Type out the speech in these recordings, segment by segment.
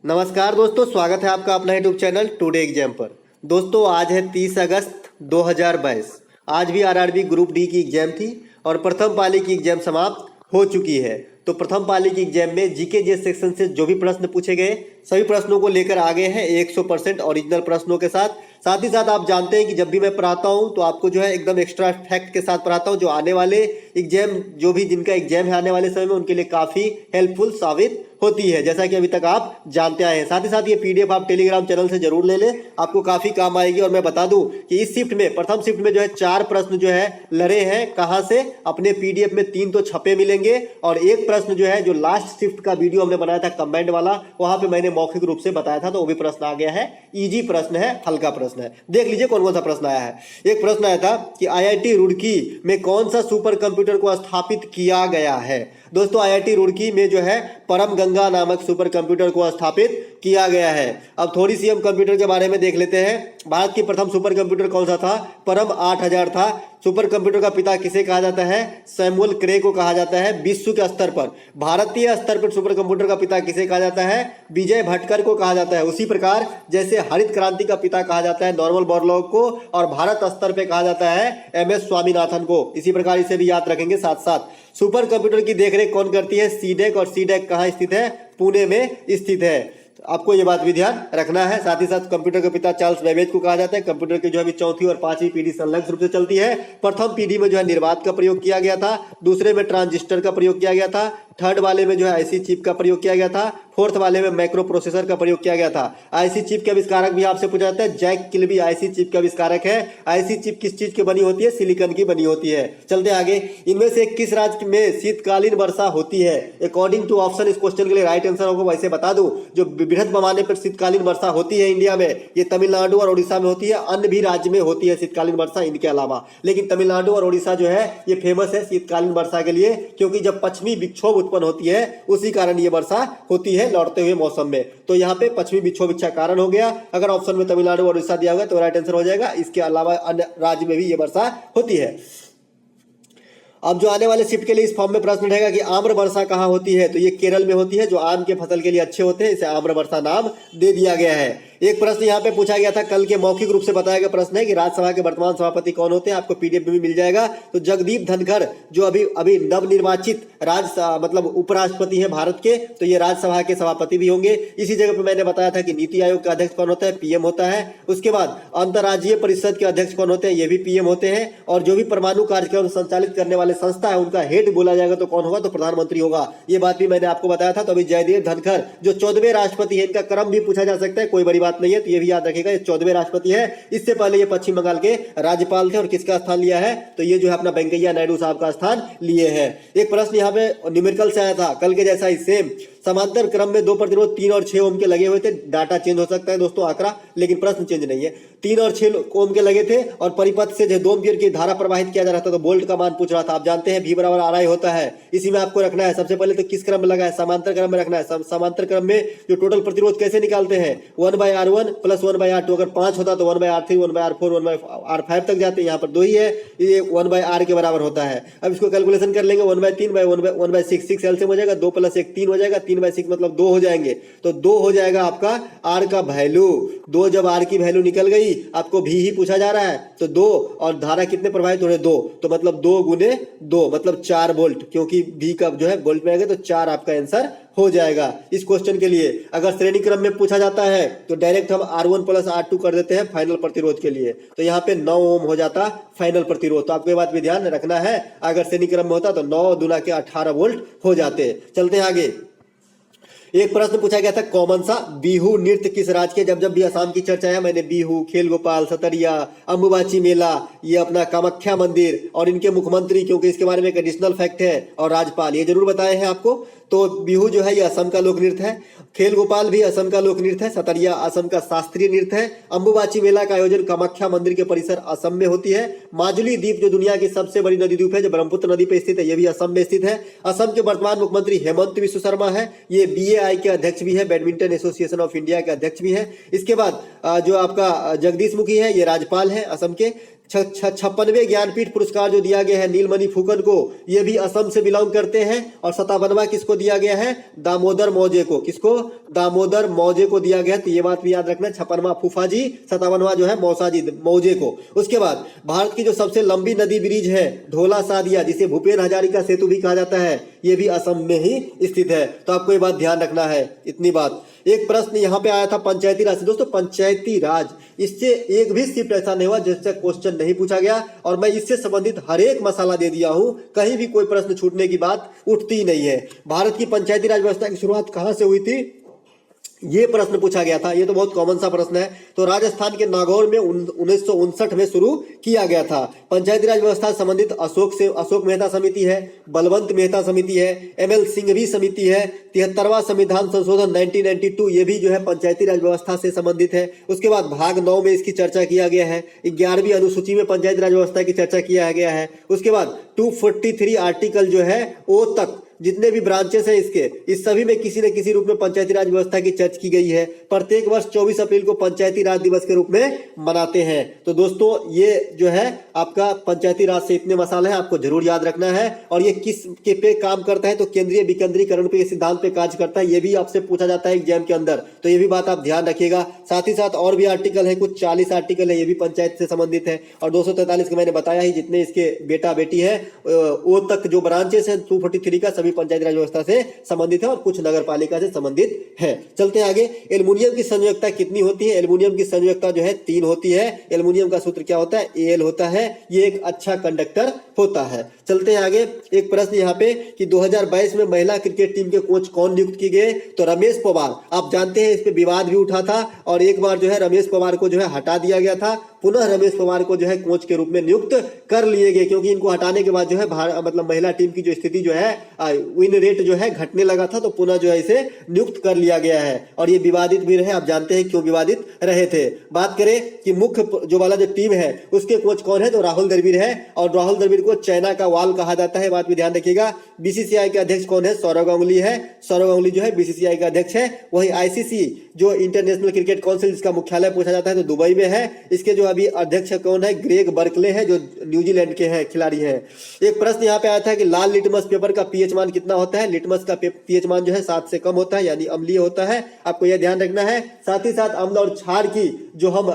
नमस्कार दोस्तों, स्वागत है आपका अपना यूट्यूब चैनल टुडे एग्जाम पर। दोस्तों आज है 30 अगस्त 2022। आज भी आरआरबी ग्रुप डी की एग्जाम थी और प्रथम पाली की एग्जाम समाप्त हो चुकी है। तो प्रथम पाली की एग्जाम में जीके जे सेक्शन से जो भी प्रश्न पूछे गए सभी प्रश्नों को लेकर आ गए हैं 100% ओरिजिनल प्रश्नों के साथ ही साथ आप जानते हैं कि जब भी मैं पढ़ाता हूं तो आपको जो है एकदम एक्स्ट्रा फैक्ट के साथ पढ़ाता हूं, जो आने वाले एग्जाम जिनका एग्जाम है आने वाले समय में उनके लिए काफ़ी हेल्पफुल साबित होती है, जैसा कि अभी तक आप जानते आए हैं। साथ ही साथ ये पीडीएफ आप टेलीग्राम चैनल से जरूर ले लें, आपको काफ़ी काम आएगी। और मैं बता दूं कि इस शिफ्ट में प्रथम शिफ्ट में जो है 4 प्रश्न जो है लड़े हैं। कहाँ से? अपने पीडीएफ में 3 तो छपे मिलेंगे और एक प्रश्न जो है जो लास्ट शिफ्ट का वीडियो हमने बनाया था कंबाइंड वाला, वहां पे मैंने मौखिक रूप से बताया था, तो वो भी प्रश्न आ गया है। इजी प्रश्न है, हल्का प्रश्न है। देख लीजिए कौन कौन सा प्रश्न आया है। एक प्रश्न आया था कि आईआईटी रुड़की में कौन सा सुपर कंप्यूटर को स्थापित किया गया है। दोस्तों आईआईटी रुड़की में जो है परम गंगा नामक सुपर कंप्यूटर को स्थापित किया गया है। अब थोड़ी सी हम कंप्यूटर के बारे में देख लेते हैं। भारत की प्रथम सुपर कंप्यूटर कौन सा था? परम 8000 था। सुपर कंप्यूटर का पिता किसे कहा जाता है? सैमुअल क्रे को कहा जाता है। विश्व के स्तर पर, भारतीय स्तर पर सुपर कंप्यूटर का पिता किसे कहा जाता है? विजय भटकर को कहा जाता है। उसी प्रकार जैसे हरित क्रांति का पिता कहा जाता है नॉर्मल बोरलॉग को, और भारत स्तर पर कहा जाता है एमएस स्वामीनाथन को। इसी प्रकार इसे भी याद रखेंगे। साथ साथ सुपर कंप्यूटर की देखरेख कौन करती है? सीडेक। और सीडेक कहाँ स्थित है? पुणे में स्थित है। तो आपको ये बात भी ध्यान रखना है। साथ ही साथ कंप्यूटर के पिता चार्ल्स बेबेज को कहा जाता है। कंप्यूटर की जो अभी चौथी और पांचवी पीढ़ी संलग्न रूप से चलती है। प्रथम पीढ़ी में जो है निर्वात का प्रयोग किया गया था, दूसरे में ट्रांजिस्टर का प्रयोग किया गया था, थर्ड वाले में जो है आईसी चिप का प्रयोग किया गया था, फोर्थ वाले में माइक्रो प्रोसेसर का प्रयोग किया गया था। आईसी चिप के आविष्कारक भी आपसे पूछा जाता है, जैक किल्बी आईसी चिप का आविष्कारक है। आईसी चिप किस चीज की बनी होती है? सिलिकॉन की बनी होती है। चलते आगे। इनमें से किस राज्य में शीतकालीन वर्षा होती है? अकॉर्डिंग टू ऑप्शन इस क्वेश्चन के लिए राइट आंसर होगा। वैसे बता दूं, जो बृहद पैमाने पर शीतकालीन वर्षा होती है इंडिया में, ये तमिलनाडु और उड़ीसा में होती है। अन्य भी राज्य में होती है शीतकालीन वर्षा इनके अलावा, लेकिन तमिलनाडु और उड़ीसा जो है ये फेमस है शीतकालीन वर्षा के लिए, क्योंकि जब पश्चिमी विक्षोभ उत्पन्न होती है उसी कारण ये वर्षा होती है लौटते हुए मौसम में। तो यहाँ पे पश्चिमी विक्षोभ इच्छा कारण हो गया। अगर ऑप्शन में तमिलनाडु और उड़ीसा दिया होगा तो राइट आंसर हो जाएगा। इसके अलावा अन्य राज्य में भी ये वर्षा होती है। अब जो आने वाले शिफ्ट के लिए इस फॉर्म में प्रश्न रहेगा कि आम्र वर्षा कहाँ होती है? तो ये केरल में होती है, जो आम के फसल के लिए अच्छे होते हैं, इसे आम्र वर्षा नाम दे दिया गया है। एक प्रश्न यहाँ पे पूछा गया था, कल के मौखिक रूप से बताया गया प्रश्न है कि राज्यसभा के वर्तमान सभापति कौन होते हैं? आपको पीडीएफ में भी मिल जाएगा। तो जगदीप धनखड़ जो अभी नवनिर्वाचित मतलब उपराष्ट्रपति हैं भारत के, तो ये राज्यसभा के सभापति भी होंगे। इसी जगह पे मैंने बताया था कि नीति आयोग का अध्यक्ष कौन होता है? पीएम होता है। उसके बाद अंतर्राज्यीय परिषद के अध्यक्ष कौन होते हैं? ये भी पीएम होते हैं। और जो भी परमाणु कार्यक्रम संचालित करने वाले संस्था है उनका हेड बोला जाएगा तो कौन होगा? तो प्रधानमंत्री होगा। ये बात भी मैंने आपको बताया था। तो अभी जयदेव धनखड़ जो 14वें राष्ट्रपति है, इनका क्रम भी पूछा जा सकता है, कोई बड़ी बात नहीं है, तो ये भी याद रखिएगा। ये 14वें राष्ट्रपति है। इससे पहले ये पश्चिम बंगाल के राज्यपाल थे और किसका स्थान लिया है? तो ये जो है अपना वेंकैया नायडू साहब का स्थान लिए हैं। एक प्रश्न यहाँ पे न्यूमेरिकल से आया था, कल के जैसा ही सेम। समांतर क्रम में 2 प्रतिरोध 3 और 6 ओम के लगे हुए थे। डाटा चेंज हो सकता है दोस्तों आंकड़ा, लेकिन प्रश्न चेंज नहीं है। 3 और 6 ओम के लगे थे और परिपथ से जो 2 एम्पीयर की धारा प्रवाहित किया जा रहा था, तो वोल्ट का मान पूछ रहा था। आप जानते हैं V बराबर RI होता है। इसी में आपको रखना है। सबसे पहले तो किस क्रम में लगा है? समांतर क्रम में रखना है। समांतर क्रम में जो टोटल प्रतिरोध कैसे निकालते हैं? 1/R1 plus 1/R2। अगर 5 होता तो 1/R3, 1/R4, 1/R5 तक जाते हैं। यहाँ पर 2 ही है, ये 1/R के बराबर होता है। अब इसको कैलकुलेशन कर लेंगे। 1/3 1/6, 6 एलसीएम हो जाएगा। 2 + 1 3 हो जाएगा। 3/6 मतलब 2 हो जाएंगे। तो 2 हो जाएगा आपका R का वैल्यू। 2 जब R की वैल्यू निकल गई, आपको भी ही पूछा जा रहा है, तो 2 और धारा कितने प्रवाहित हो रहे? 2, तो मतलब 2 × 2 मतलब 4 वोल्ट, क्योंकि V का जो है वोल्ट में आएगा तो 4 आपका आंसर हो जाएगा इस क्वेश्चन के लिए। अगर श्रेणी क्रम में पूछा जाता है तो डायरेक्ट हम R1 + R2 कर देते हैं फाइनल प्रतिरोध के लिए, तो यहाँ पे 9 ओम हो जाता फाइनल प्रतिरोध। तो आपको ये बात भी ध्यान रखना है, अगर श्रेणी क्रम में होता तो 9 दूना के 18 वोल्ट हो जाते। चलते हैं आगे। एक प्रश्न पूछा गया था कॉमन सा, बिहू नृत्य किस राज्य के? जब भी असम की चर्चा है, मैंने बिहू, खेल गोपाल, सतरिया, अंबुबाची मेला, ये अपना कामाख्या मंदिर और इनके मुख्यमंत्री, क्योंकि इसके बारे में एक एडिशनल फैक्ट है, और राज्यपाल, ये जरूर बताए हैं आपको। तो बिहू जो है ये असम का लोक नृत्य है। खेल गोपाल भी असम का लोक नृत्य है। सतरिया असम का शास्त्रीय नृत्य है। अंबुबाची मेला का आयोजन कामाख्या मंदिर के परिसर असम में होती है। माजुली द्वीप जो दुनिया की सबसे बड़ी नदी द्वीप है, जो ब्रह्मपुत्र नदी पे स्थित है, ये भी असम में स्थित है। असम के वर्तमान मुख्यमंत्री हेमंत बिस्व शर्मा है। ये BAI के अध्यक्ष भी है, बैडमिंटन एसोसिएशन ऑफ इंडिया के अध्यक्ष भी है। इसके बाद जो आपका जगदीश मुखी है, ये राज्यपाल है असम के। 56वें ज्ञानपीठ पुरस्कार जो दिया गया है नीलमणि फुकन को, ये भी असम से बिलोंग करते हैं। और 57वां किसको दिया गया है? दामोदर मौजे को। किसको? दामोदर मौजे को दिया गया। तो ये बात भी याद रखना, 56वां फूफाजी, 57वां जो है मौसाजी मौजे को। उसके बाद भारत की जो सबसे लंबी नदी ब्रिज है ढोला सादिया, जिसे भूपेन हजारिका सेतु भी कहा जाता है, ये भी असम में ही स्थित है। तो आपको ये बात ध्यान रखना है, इतनी बात। एक प्रश्न यहाँ पे आया था पंचायती राज से। दोस्तों पंचायती राज, इससे एक भी शिफ्ट ऐसा नहीं हुआ जिससे क्वेश्चन नहीं पूछा गया, और मैं इससे संबंधित हर एक मसाला दे दिया हूं, कहीं भी कोई प्रश्न छूटने की बात उठती ही नहीं है। भारत की पंचायती राज व्यवस्था की शुरुआत कहां से हुई थी, ये प्रश्न पूछा गया था। ये तो बहुत कॉमन सा प्रश्न है। तो राजस्थान के नागौर में 1959 में शुरू किया गया था। पंचायती राज व्यवस्था से संबंधित अशोक मेहता समिति है, बलवंत मेहता समिति है, ML सिंघवी समिति है। 73वां संविधान संशोधन 1992, ये भी जो है पंचायती राज व्यवस्था से संबंधित है। उसके बाद भाग 9 में इसकी चर्चा किया गया है। 11वीं अनुसूची में पंचायती राज व्यवस्था की चर्चा किया गया है। उसके बाद 243 आर्टिकल जो है ओ तक जितने भी ब्रांचेस हैं इसके, इस सभी में किसी न किसी रूप में पंचायती राज व्यवस्था की चर्चा की गई है। प्रत्येक वर्ष 24 अप्रैल को पंचायती राज दिवस के रूप में मनाते हैं। तो दोस्तों ये जो है आपका पंचायती राज से इतने मसाले हैं, आपको जरूर याद रखना है। और ये किस के पे काम करता है, तो केंद्रीय विकेंद्रीकरण पे सिद्धांत पे कार्य करता है। ये भी आपसे पूछा जाता है एग्जाम के अंदर, तो ये भी बात आप ध्यान रखिएगा। साथ ही साथ और भी आर्टिकल है, कुछ 40 आर्टिकल है, ये भी पंचायत से संबंधित है। और 243 के मैंने बताया ही, जितने इसके बेटा बेटी है ओ तक जो ब्रांचेस है 243 का, सभी पंचायती राज व्यवस्था से संबंधित है और कुछ नगर पालिका से संबंधित है। चलते हैं आगे। एल्युमिनियम की संयोजकता कितनी होती है? एल्युमिनियम की संयोजकता जो है 3 होती है। एल्युमिनियम का सूत्र क्या होता है? Al होता है। ये एक अच्छा कंडक्टर होता है। चलते हैं आगे। एक प्रश्न यहाँ पे कि 2022 में महिला क्रिकेट टीम के कोच कौन नियुक्त किए गए? तो रमेश पवार। आप जानते हैं इस पे विवाद भी उठा था, और एक बार जो है रमेश पवार को जो है हटा दिया गया था, पुनः रमेश पवार को जो है कोच के रूप में नियुक्त कर लिए गए, क्योंकि इनको हटाने के बाद जो है मतलब महिला टीम की जो स्थिति जो है विन रेट जो है घटने लगा था, तो पुनः जो है इसे नियुक्त कर लिया गया है। और ये विवादित भी रहे, आप जानते हैं क्यों विवादित रहे थे। बात करें कि मुख्य जो वाला जो टीम है उसके कोच कौन है, तो राहुल द्रविड़ है। और राहुल द्रविड़ को चाइना का वाल कहा जाता है, बात भी ध्यान रखिएगा। बीसीसीआई के अध्यक्ष कौन है? सौरव गांगुली है। सौरव गांगुली जो है बीसीसीआई का अध्यक्ष है। वही आईसीसी जो इंटरनेशनल क्रिकेट काउंसिल, जिसका मुख्यालय पूछा जाता है तो दुबई में है, इसके जो अभी अध्यक्ष कौन है? ग्रेग बर्कले है, जो न्यूजीलैंड के हैं खिलाड़ी हैं। एक प्रश्न यहाँ पे आया था कि लाल लिटमस पेपर का पीएच मान कितना होता है? लिटमस का पीएच मान जो है 7 से कम होता है, यानी अम्लीय होता है। आपको यह ध्यान रखना है। साथ ही साथ अम्ल और क्षार की जो हम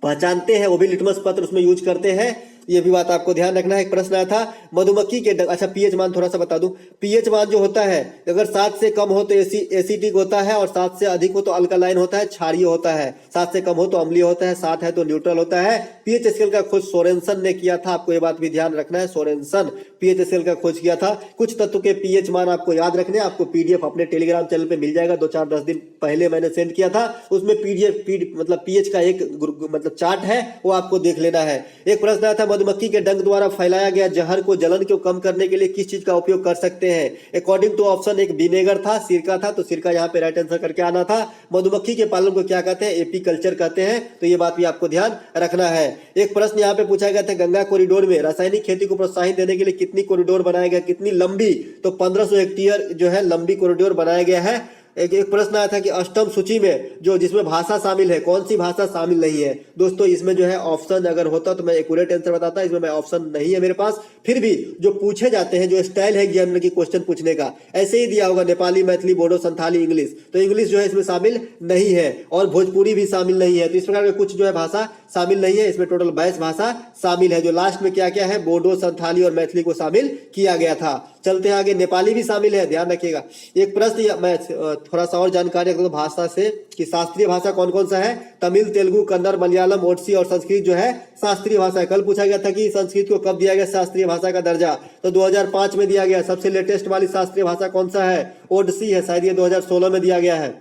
पहचानते हैं, वो भी लिटमस पत्र उसमें यूज करते हैं। ये भी बात आपको ध्यान रखना है। एक प्रश्न आया था मधुमक्खी के डंक, अच्छा पीएच मान थोड़ा सा बता दूं। पीएच मान जो होता है, अगर 7 से कम हो तो एसिडिक होता है, और 7 से अधिक हो तो अल्कलाइन होता है, क्षारीय होता है। 7 से कम हो तो अम्लीय होता है, 7 है तो न्यूट्रल होता है। पीएच स्केल का खोज सोरेनसन ने किया था, आपको ये बात भी ध्यान रखना है। सोरेनसन पीएच स्केल का खोज किया था। कुछ तत्व के पीएच मान आपको याद रखने, आपको पीडीएफ अपने टेलीग्राम चैनल पे मिल जाएगा। 2-4-10 दिन पहले मैंने सेंड किया था, उसमें पीडीएफ मतलब पीएच का एक मतलब चार्ट है, वो आपको देख लेना है। एक प्रश्न आया था मधुमक्खी के डंक द्वारा फैलाया गया जहर को जलन को कम करने के लिए किस चीज का उपयोग कर सकते हैं? अकॉर्डिंग टू ऑप्शन एक विनेगर था, सिरका था, तो सिरका यहाँ पे राइट आंसर करके आना था। मधुमक्खी के पालन को क्या कहते हैं? एपीकल्चर कहते हैं। तो ये बात भी आपको ध्यान रखना है। एक प्रश्न यहाँ पे पूछा गया था गंगा कॉरिडोर में रासायनिक खेती को प्रोत्साहन देने के लिए कितनी कॉरिडोर बनाया गया, कितनी लंबी? तो 1500 हेक्टेयर जो है लंबी कॉरिडोर बनाया गया है। एक प्रश्न आया था कि अष्टम सूची में जो जिसमें भाषा शामिल है, कौन सी भाषा शामिल नहीं है? दोस्तों इसमें जो है ऑप्शन अगर होता तो मैं एक्यूरेट आंसर बताता, इसमें मैं ऑप्शन नहीं है मेरे पास। फिर भी जो पूछे जाते हैं, जो स्टाइल है एग्जामिनर की क्वेश्चन पूछने का, ऐसे ही दिया होगा नेपाली, मैथिली, बोडो, संथाली, इंग्लिश। तो इंग्लिश जो है इसमें शामिल नहीं है, और भोजपुरी भी शामिल नहीं है। तो इस प्रकार के कुछ जो है भाषा शामिल नहीं है। इसमें टोटल 22 भाषा शामिल है। जो लास्ट में क्या क्या है, बोडो, संथाली और मैथिली को शामिल किया गया था। चलते हैं आगे। नेपाली भी शामिल है, ध्यान रखिएगा। एक प्रश्न मैं थोड़ा सा और जानकारी रखता हूं भाषा से कि शास्त्रीय भाषा कौन कौन सा है? तमिल, तेलुगु, कन्नड़, मलयालम, ओडिसी और संस्कृत जो है शास्त्रीय भाषा है। कल पूछा गया था कि संस्कृत को कब दिया गया शास्त्रीय भाषा का दर्जा, तो 2005 में दिया गया। सबसे लेटेस्ट वाली शास्त्रीय भाषा कौन सा है? ओडिसी है, शायद ये 2016 में दिया गया है।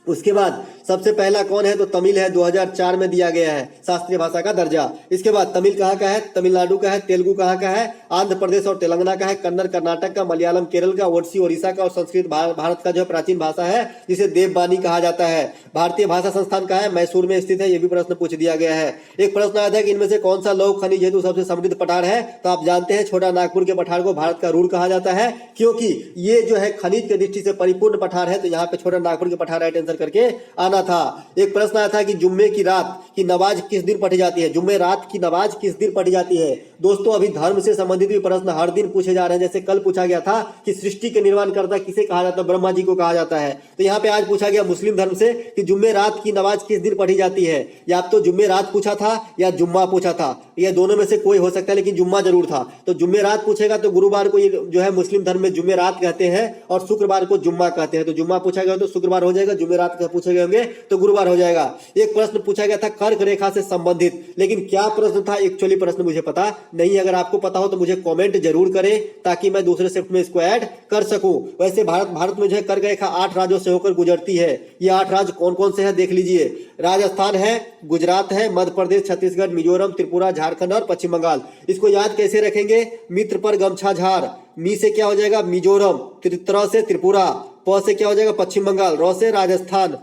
उसके बाद सबसे पहला कौन है? तो तमिल है, 2004 में दिया गया है शास्त्रीय भाषा का दर्जा। इसके बाद तमिल कहाँ का है? तमिलनाडु का है। तेलुगु कहाँ का है? आंध्र प्रदेश और तेलंगाना का है। कन्नड़ कर्नाटक का, मलयालम केरल का, ओडिसी ओडिशा का, और संस्कृत भारत का जो है प्राचीन भाषा है, जिसे देववाणी कहा जाता है। भारतीय भाषा संस्थान कहाँ है? मैसूर में स्थित है। ये भी प्रश्न पूछ दिया गया है। एक प्रश्न आया था कि इनमें से कौन सा लौह खनिज हेतु सबसे समृद्ध पठार है? तो आप जानते हैं छोटा नागपुर के पठार को भारत का रूर कहा जाता है, क्योंकि ये जो है खनिज की दृष्टि से परिपूर्ण पठार है। तो यहाँ पे छोटा नागपुर के पठार राइट आंसर करके आना आना था। एक प्रश्न आया था कि जुम्मे की रात की नमाज किस दिन पढ़ी जाती है, जुम्मे रात की नमाज किस दिन पढ़ी जाती है। दोस्तों अभी धर्म से संबंधित भी प्रश्न हर दिन पूछे जा रहे हैं। जैसे कल पूछा गया था कि सृष्टि के निर्माणकर्ता किसे कहा जाता है, ब्रह्मा जी को कहा जाता है। तो यहाँ पे आज पूछा गया मुस्लिम धर्म से कि जुम्मे रात की नमाज किस दिन पढ़ी जाती है। या तो जुम्मे रात पूछा था या जुम्मा पूछा था, ये दोनों में से कोई हो सकता है, लेकिन जुम्मा जरूर था। तो जुम्मे रात पूछेगा तो गुरुवार को ये जो है मुस्लिम धर्म में जुम्मे रात कहते हैं और शुक्रवार को जुम्मा कहते हैं। तो जुम्मा पूछा गया तो शुक्रवार हो जाएगा, जुम्मे रात पूछे गए होंगे तो गुरुवार हो जाएगा। एक प्रश्न पूछा गया था कर्क रेखा से संबंधित, लेकिन क्या प्रश्न था एक्चुअली प्रश्न मुझे पता नहीं। अगर आपको पता हो तो मुझे कमेंट जरूर करें ताकि मैं दूसरे शिफ्ट में इसको ऐड कर सकूं। वैसे भारत में जो है कर्क रेखा 8 राज्यों से होकर गुजरती है। ये 8 राज्य कौन कौन से हैं देख लीजिए। राजस्थान है, गुजरात है, मध्य प्रदेश, छत्तीसगढ़, मिजोरम, त्रिपुरा, झारखंड और पश्चिम बंगाल। इसको याद कैसे रखेंगे, मित्र पर गमछा झार, मी से क्या हो जाएगा मिजोरम, त्र से त्रिपुरा, प से क्या हो जाएगा पश्चिम बंगाल, र से राजस्थान,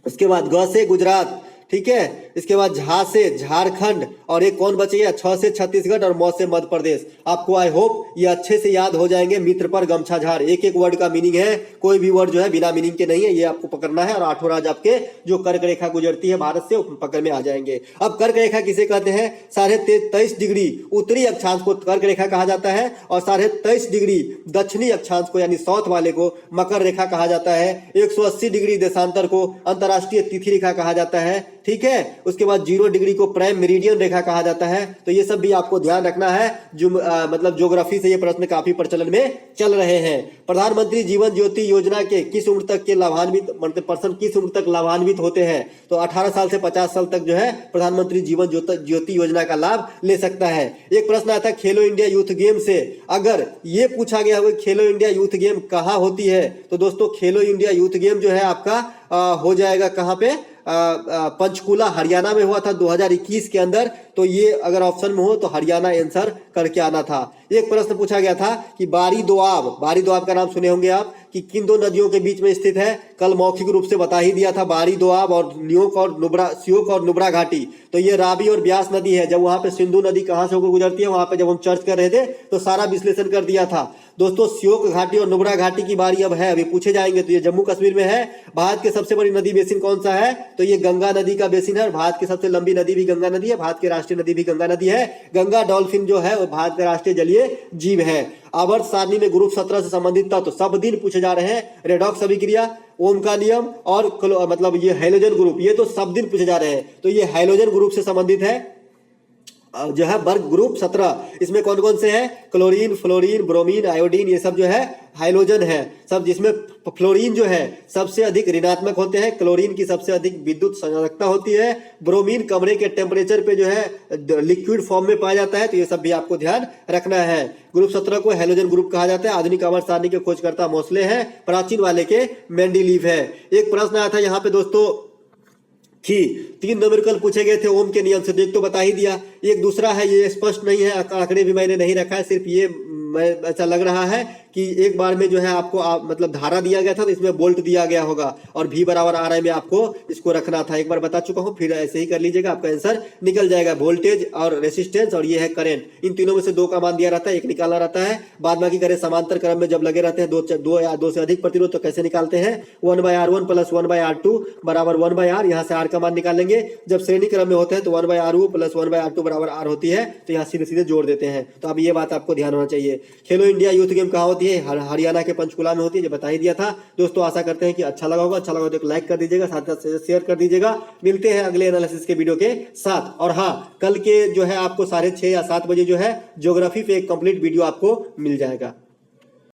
उसके बाद ग से गुजरात, ठीक है। इसके बाद झा से झारखंड और एक कौन बचेगा, छ से छत्तीसगढ़ और म से मध्य प्रदेश। आपको आई होप ये अच्छे से याद हो जाएंगे। मित्र पर गमछा झार, एक एक वर्ड का मीनिंग है, कोई भी वर्ड जो है बिना मीनिंग के नहीं है, ये आपको पकड़ना है। और 8 राज्य आपके जो कर्क रेखा गुजरती है भारत से पकड़ में आ जाएंगे। अब कर्क रेखा किसे कहते हैं, 23.5 डिग्री उत्तरी अक्षांश को कर्क रेखा कहा जाता है और 23.5 डिग्री दक्षिणी अक्षांश को यानी साउथ वाले को मकर रेखा कहा जाता है। 180 डिग्री देशांतर को अंतरराष्ट्रीय तिथि रेखा कहा जाता है, ठीक है। उसके बाद 0 डिग्री को प्राइम मेरिडियन रेखा कहा जाता है। तो ये सब भी आपको ध्यान रखना है। मतलब ज्योग्राफी से ये प्रश्न काफी प्रचलन में चल रहे हैं। प्रधानमंत्री जीवन ज्योति योजना के किस उम्र तक के लाभान्वित मतलब पर्सन किस उम्र तक लाभान्वित होते हैं, तो 18 साल से 50 साल तक जो है प्रधानमंत्री जीवन ज्योति योजना का लाभ ले सकता है। एक प्रश्न आया था खेलो इंडिया यूथ गेम से, अगर ये पूछा गया हो खेलो इंडिया यूथ गेम कहाँ होती है, तो दोस्तों खेलो इंडिया यूथ गेम जो है आपका हो जाएगा कहाँ पे, पंचकुला हरियाणा में हुआ था 2021 के अंदर। तो ये अगर ऑप्शन में हो तो हरियाणा आंसर करके आना था। एक प्रश्न पूछा गया था कि बारी दोआब का नाम सुने होंगे आप, कि किन दो नदियों के बीच में स्थित है। कल मौखिक रूप से बता ही दिया था, बारी दोआब और श्योक और नुब्रा घाटी। तो ये रावी और ब्यास नदी है। जब वहां पे सिंधु नदी कहां से होकर गुजरती है, वहां पे जब हम चर्च कर रहे थे तो सारा विश्लेषण कर दिया था। दोस्तों श्योक घाटी और नुब्रा घाटी की बारी अब है, अभी पूछे जाएंगे। तो ये जम्मू कश्मीर में है। भारत के सबसे बड़ी नदी बेसिन कौन सा है, तो ये गंगा नदी का बेसिन है। और भारत की सबसे लंबी नदी भी गंगा नदी है, भारत की राष्ट्रीय नदी भी गंगा नदी है। गंगा डॉल्फिन जो है वो भारत का राष्ट्रीय जलीय जीव है। आवर्त सारणी में ग्रुप 17 से संबंधित था तो सब दिन पूछे जा रहे हैं। रेडॉक्स अभिक्रिया, ओम का नियम और मतलब ये हाइड्रोजन ग्रुप, ये तो सब दिन पूछे जा रहे हैं। तो ये हाइड्रोजन ग्रुप से संबंधित है जो है वर्ग ग्रुप 17। इसमें कौन कौन से हैं, क्लोरीन, फ्लोरीन, ब्रोमीन, आयोडीन, ये सब जो है हाइड्रोजन है सब, जिसमें फ्लोरीन जो है सबसे अधिक ऋणात्मक होते हैं, क्लोरीन की सबसे अधिक विद्युत संयोजकता होती है, ब्रोमीन कमरे के टेम्परेचर पे जो है लिक्विड फॉर्म में पाया जाता है। तो ये सब भी आपको ध्यान रखना है। ग्रुप 17 को हाइड्रोजन ग्रुप कहा जाता है। आधुनिक आवर्त सारणी के खोजकर्ता मोस्ले हैं, प्राचीन वाले के मेंडेलीव है। एक प्रश्न आया था यहाँ पे दोस्तों कि 3 न्यूमेरिकल पूछे गए थे ओम के नियम से, तो एक तो बता ही दिया। एक दूसरा है, ये स्पष्ट नहीं है, आंकड़े भी मैंने नहीं रखा है, सिर्फ ये ऐसा लग रहा है कि एक बार में जो है आपको मतलब धारा दिया गया था तो इसमें वोल्ट दिया गया होगा और V बराबर RI में आपको इसको रखना था। एक बार बता चुका हूं, फिर ऐसे ही कर लीजिएगा, आपका आंसर निकल जाएगा। वोल्टेज और रेसिस्टेंस और ये है करंट, इन तीनों में से 2 का मान दिया रहता है, एक निकालना रहता है। बाद बाकी करें समांतर क्रम में जब लगे रहते हैं 2 या 2 से अधिक प्रतिरोध, तो कैसे निकालते हैं, 1/R1 प्लस 1/R2 बराबर 1/R। यहाँ से R का मान निकालेंगे। जब श्रेणी क्रम में होते हैं तो 1/R1 प्लस 1/R2 बराबर R होती है। तो यहाँ सीधे सीधे जोड़ देते हैं। तो अब ये बात आपको ध्यान होना चाहिए। खेलो इंडिया यूथ गेम कहाँ होती है, हरियाणा के पंचकुला में होती है, जो बता ही दिया था। दोस्तों आशा करते हैं कि अच्छा लगा होगा। अच्छा लगा तो एक लाइक कर दीजिएगा, साथ साथ शेयर कर दीजिएगा। मिलते हैं अगले एनालिसिस के वीडियो के साथ। और हाँ, कल के जो है आपको 6:30 या 7 बजे जो है ज्योग्राफी पे एक कंप्लीट वीडियो आपको मिल जाएगा।